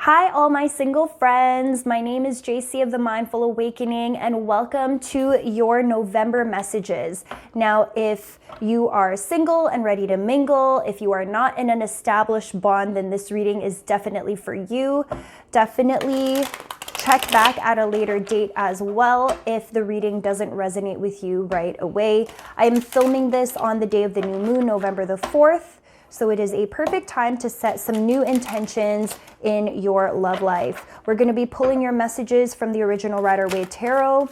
Hi, all my single friends. My name is JC of the Mindful Awakening, and welcome to your November messages. Now, if you are single and ready to mingle, if you are not in an established bond, then this reading is definitely for you. Definitely check back at a later date as well if the reading doesn't resonate with you right away. I am filming this on the day of the new moon, November the 4th. So it is a perfect time to set some new intentions in your love life. We're going to be pulling your messages from the original Rider-Waite Tarot,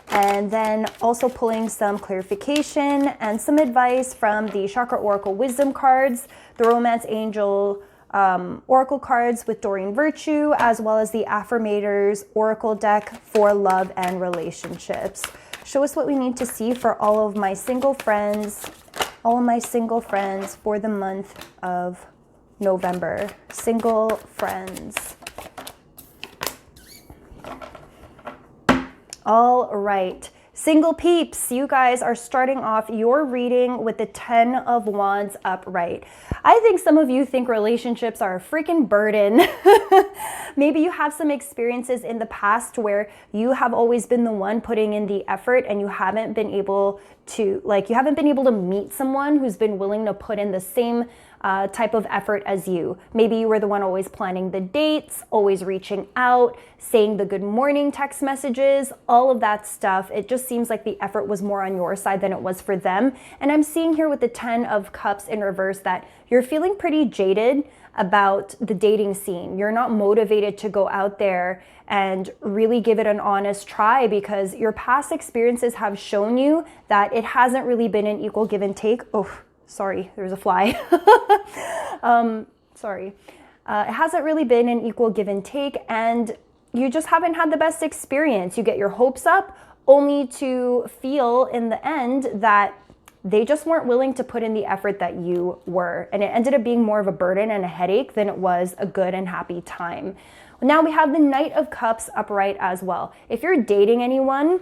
and then also pulling some clarification and some advice from the Chakra Oracle Wisdom cards, the Romance Angel Oracle cards with Doreen Virtue, as well as the Affirmators Oracle deck for love and relationships. Show us what we need to see for all of my single friends. All my single friends for the month of November. Single friends. All right. Single peeps, you guys are starting off your reading with the 10 of Wands upright. I think some of you think relationships are a freaking burden. Maybe you have some experiences in the past where you have always been the one putting in the effort and you haven't been able to, meet someone who's been willing to put in the same type of effort as you. Maybe you were the one always planning the dates, always reaching out, saying the good morning text messages, all of that stuff. It just seems like the effort was more on your side than it was for them. And I'm seeing here with the 10 of Cups in reverse that you're feeling pretty jaded about the dating scene. You're not motivated to go out there and really give it an honest try because your past experiences have shown you that it hasn't really been an equal give and take. Oh, sorry, there's a fly. It hasn't really been an equal give and take, and you just haven't had the best experience. You get your hopes up only to feel in the end that they just weren't willing to put in the effort that you were. And it ended up being more of a burden and a headache than it was a good and happy time. Now we have the Knight of Cups upright as well. If you're dating anyone,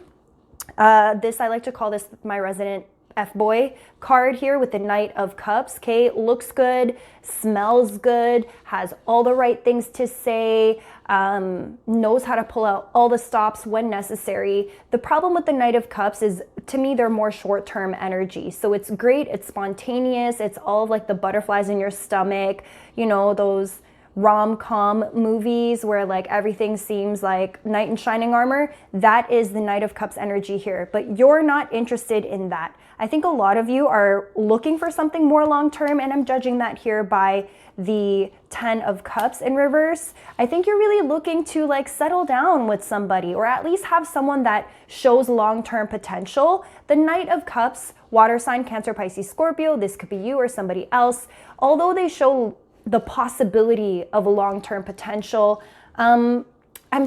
I like to call this my resident F-boy card here with the Knight of Cups. Okay, looks good, smells good, has all the right things to say, knows how to pull out all the stops when necessary. The problem with the Knight of Cups is, to me, they're more short-term energy. So it's great, it's spontaneous, it's all of like the butterflies in your stomach, you know, those rom-com movies where like everything seems like knight in shining armor. That is the Knight of Cups energy here, but you're not interested in that. I think a lot of you are looking for something more long-term, and I'm judging that here by the 10 of Cups in reverse. I think you're really looking to like settle down with somebody, or at least have someone that shows long-term potential. The Knight of Cups, water sign, Cancer, Pisces, Scorpio, this could be you or somebody else. Although they show the possibility of a long-term potential, I'm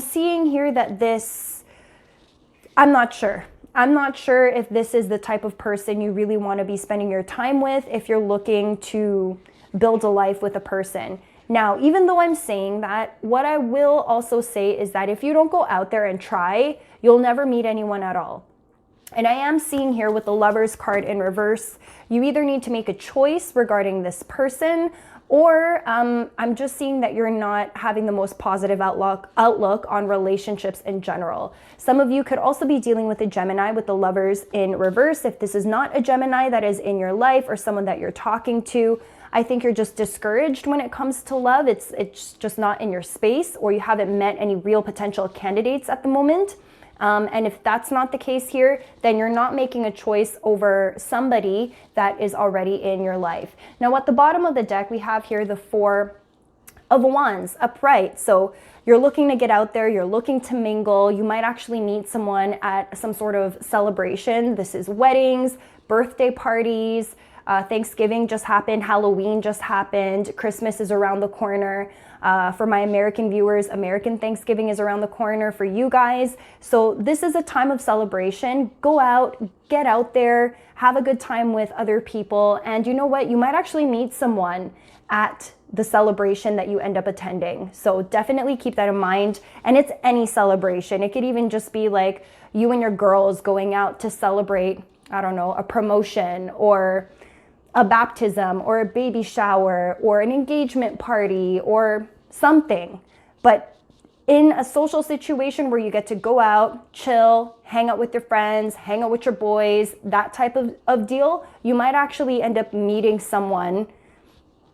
seeing here that I'm not sure. I'm not sure if this is the type of person you really want to be spending your time with if you're looking to build a life with a person. Now, even though I'm saying that, what I will also say is that if you don't go out there and try, you'll never meet anyone at all. And I am seeing here with the Lovers card in reverse, you either need to make a choice regarding this person, or I'm just seeing that you're not having the most positive outlook on relationships in general. Some of you could also be dealing with a Gemini with the Lovers in reverse. If this is not a Gemini that is in your life or someone that you're talking to, I think you're just discouraged when it comes to love. It's just not in your space, or you haven't met any real potential candidates at the moment. And if that's not the case here, then you're not making a choice over somebody that is already in your life. Now, at the bottom of the deck, we have here the 4 of Wands upright. So you're looking to get out there, you're looking to mingle. You might actually meet someone at some sort of celebration. This is weddings, birthday parties, Thanksgiving just happened, Halloween just happened, Christmas is around the corner. For my American viewers, American Thanksgiving is around the corner for you guys. So this is a time of celebration. Go out, get out there, have a good time with other people. And you know what? You might actually meet someone at the celebration that you end up attending. So definitely keep that in mind. And it's any celebration. It could even just be like you and your girls going out to celebrate, I don't know, a promotion or a baptism or a baby shower or an engagement party or something. But in a social situation where you get to go out, chill, hang out with your friends, hang out with your boys, that type of deal, you might actually end up meeting someone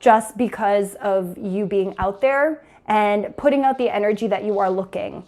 just because of you being out there and putting out the energy that you are looking.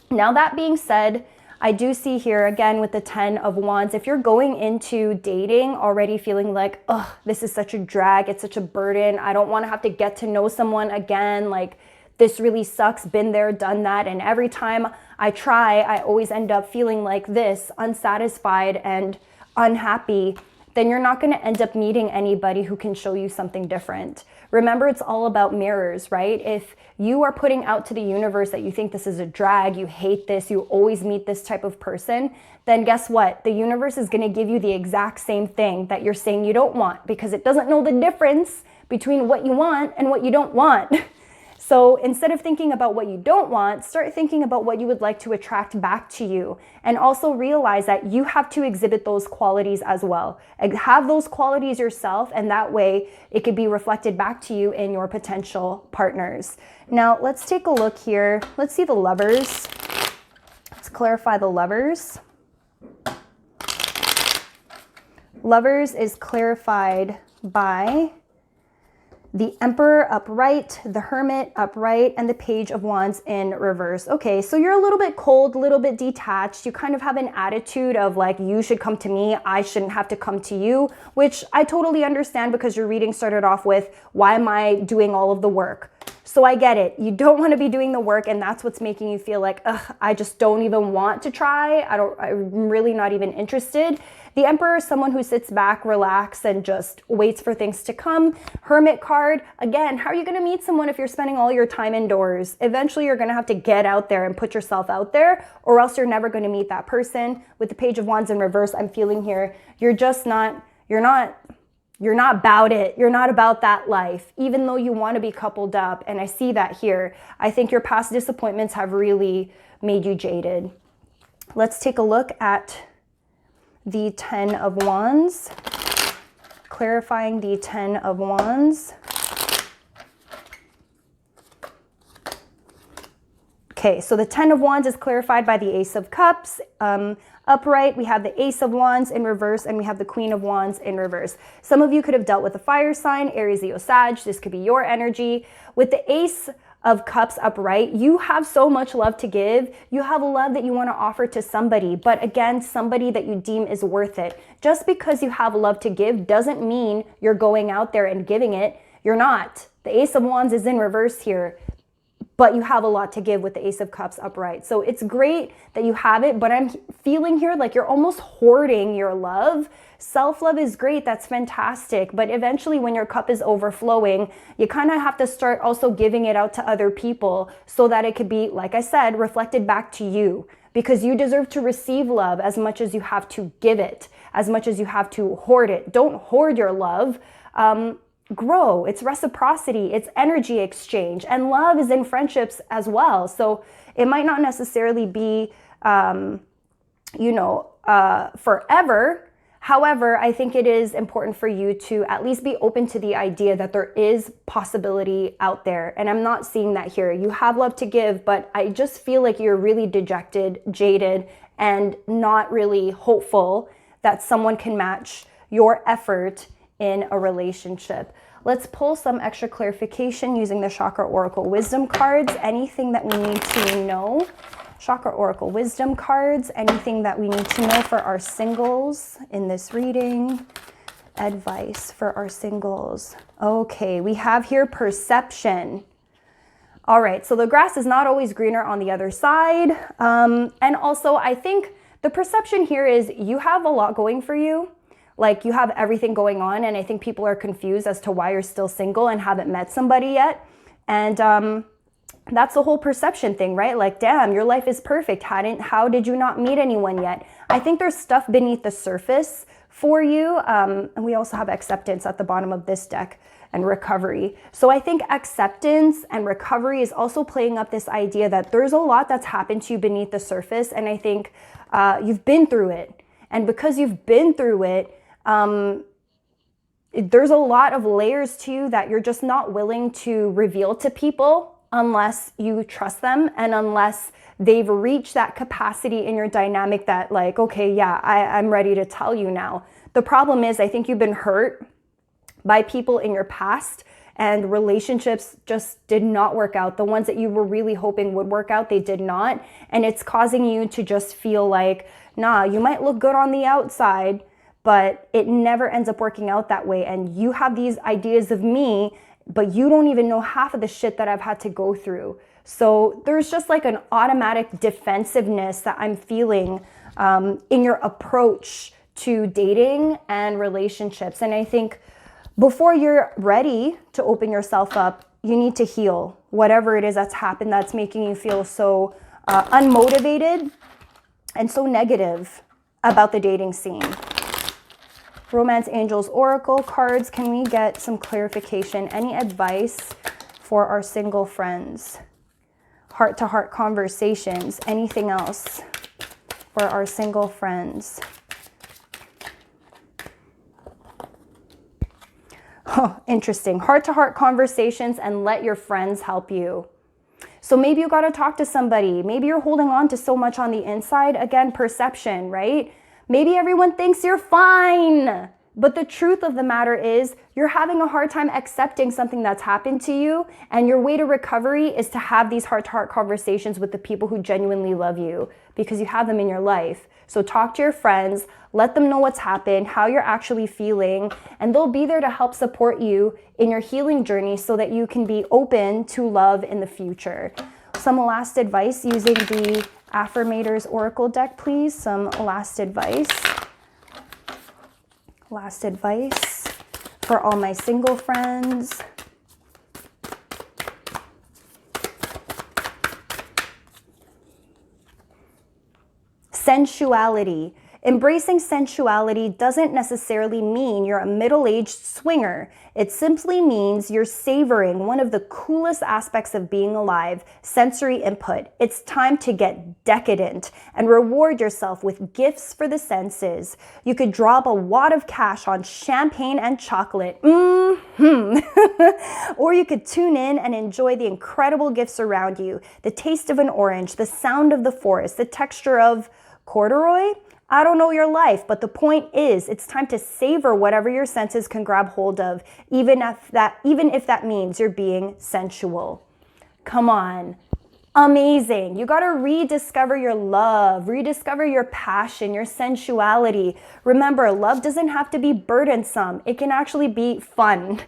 Now, that being said, I do see here again with the 10 of Wands, if you're going into dating already feeling like, oh, this is such a drag, it's such a burden, I don't want to have to get to know someone again, like this really sucks, been there, done that, and every time I try, I always end up feeling like this, unsatisfied and unhappy, then you're not going to end up meeting anybody who can show you something different. Remember, it's all about mirrors, right? If you are putting out to the universe that you think this is a drag, you hate this, you always meet this type of person, then guess what? The universe is going to give you the exact same thing that you're saying you don't want, because it doesn't know the difference between what you want and what you don't want. So instead of thinking about what you don't want, start thinking about what you would like to attract back to you. And also realize that you have to exhibit those qualities as well. Have those qualities yourself, and that way it could be reflected back to you in your potential partners. Now, let's take a look here. Let's see the Lovers. Let's clarify the Lovers. Lovers is clarified by the Emperor upright, the Hermit upright, and the Page of Wands in reverse. Okay, so you're a little bit cold, a little bit detached. You kind of have an attitude of like, you should come to me, I shouldn't have to come to you, which I totally understand because your reading started off with, why am I doing all of the work? So I get it. You don't want to be doing the work, and that's what's making you feel like, ugh, I just don't even want to try. I'm really not even interested. The Emperor is someone who sits back, relax, and just waits for things to come. Hermit card, again, how are you going to meet someone if you're spending all your time indoors? Eventually, you're going to have to get out there and put yourself out there, or else you're never going to meet that person. With the Page of Wands in reverse, I'm feeling here, you're not about it. You're not about that life, even though you want to be coupled up. And I see that here. I think your past disappointments have really made you jaded. Let's take a look at the 10 of Wands, clarifying the 10 of Wands. Okay, so the 10 of Wands is clarified by the Ace of Cups. Upright, we have the Ace of Wands in reverse, and we have the Queen of Wands in reverse. Some of you could have dealt with a fire sign, Aries, Leo, Sag. This could be your energy. With the Ace of Cups upright, you have so much love to give. You have love that you want to offer to somebody, but again, somebody that you deem is worth it. Just because you have love to give doesn't mean you're going out there and giving it. You're not. The Ace of Wands is in reverse here, but you have a lot to give with the Ace of Cups upright. So it's great that you have it, but I'm feeling here like you're almost hoarding your love. Self-love is great, that's fantastic, but eventually when your cup is overflowing, you kind of have to start also giving it out to other people so that it could be, like I said, reflected back to you, because you deserve to receive love as much as you have to give it, as much as you have to hoard it. Don't hoard your love. Grow. It's reciprocity, it's energy exchange, and love is in friendships as well. So it might not necessarily be, forever. However, I think it is important for you to at least be open to the idea that there is possibility out there. And I'm not seeing that here. You have love to give, but I just feel like you're really dejected, jaded, and not really hopeful that someone can match your effort in a relationship. Let's pull some extra clarification using the Chakra Oracle Wisdom cards. Anything that we need to know. Chakra Oracle Wisdom cards. Anything that we need to know for our singles in this reading. Advice for our singles. Okay, we have here perception. All right, so the grass is not always greener on the other side. And also, I think the perception here is you have a lot going for you. Like, you have everything going on, and I think people are confused as to why you're still single and haven't met somebody yet. And that's the whole perception thing, right? Like, damn, your life is perfect. How did you not meet anyone yet? I think there's stuff beneath the surface for you. And we also have acceptance at the bottom of this deck and recovery. So I think acceptance and recovery is also playing up this idea that there's a lot that's happened to you beneath the surface. And I think you've been through it. And because you've been through it, there's a lot of layers to you that you're just not willing to reveal to people unless you trust them and unless they've reached that capacity in your dynamic that like, okay, yeah, I'm ready to tell you now. The problem is, I think you've been hurt by people in your past and relationships just did not work out. The ones that you were really hoping would work out, they did not. And it's causing you to just feel like, nah, you might look good on the outside, but it never ends up working out that way. And you have these ideas of me, but you don't even know half of the shit that I've had to go through. So there's just like an automatic defensiveness that I'm feeling in your approach to dating and relationships. And I think before you're ready to open yourself up, you need to heal whatever it is that's happened that's making you feel so unmotivated and so negative about the dating scene. Romance Angels Oracle cards, can we get some clarification? Any advice for our single friends? Heart-to-heart conversations, anything else for our single friends? Oh, interesting. Heart-to-heart conversations and let your friends help you. So maybe you got to talk to somebody. Maybe you're holding on to so much on the inside. Again, perception, right? Maybe everyone thinks you're fine. But the truth of the matter is you're having a hard time accepting something that's happened to you. And your way to recovery is to have these heart-to-heart conversations with the people who genuinely love you because you have them in your life. So talk to your friends, let them know what's happened, how you're actually feeling, and they'll be there to help support you in your healing journey so that you can be open to love in the future. Some last advice using the Affirmators Oracle deck, please. Some last advice. Last advice for all my single friends. Sensuality. Embracing sensuality doesn't necessarily mean you're a middle-aged swinger. It simply means you're savoring one of the coolest aspects of being alive, sensory input. It's time to get decadent and reward yourself with gifts for the senses. You could drop a wad of cash on champagne and chocolate. Or you could tune in and enjoy the incredible gifts around you. The taste of an orange, the sound of the forest, the texture of corduroy. I don't know your life, but the point is it's time to savor whatever your senses can grab hold of, even if that means you're being sensual. Come on. Amazing. You got to rediscover your love, rediscover your passion, your sensuality. Remember, love doesn't have to be burdensome. It can actually be fun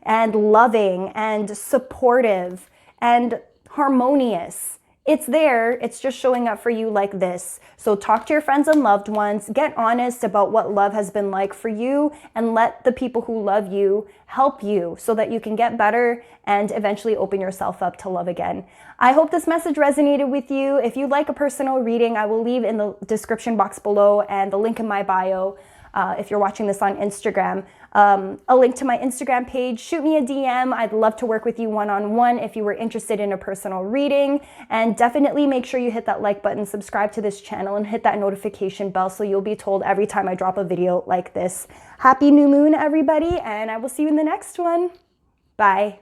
and loving and supportive and harmonious. It's there, it's just showing up for you like this. So talk to your friends and loved ones, get honest about what love has been like for you, and let the people who love you help you so that you can get better and eventually open yourself up to love again. I hope this message resonated with you. If you'd like a personal reading, I will leave in the description box below and the link in my bio. If you're watching this on Instagram, a link to my Instagram page. Shoot me a DM. I'd love to work with you one-on-one if you were interested in a personal reading. And definitely make sure you hit that like button, subscribe to this channel, and hit that notification bell so you'll be told every time I drop a video like this. Happy new moon, everybody, and I will see you in the next one. Bye.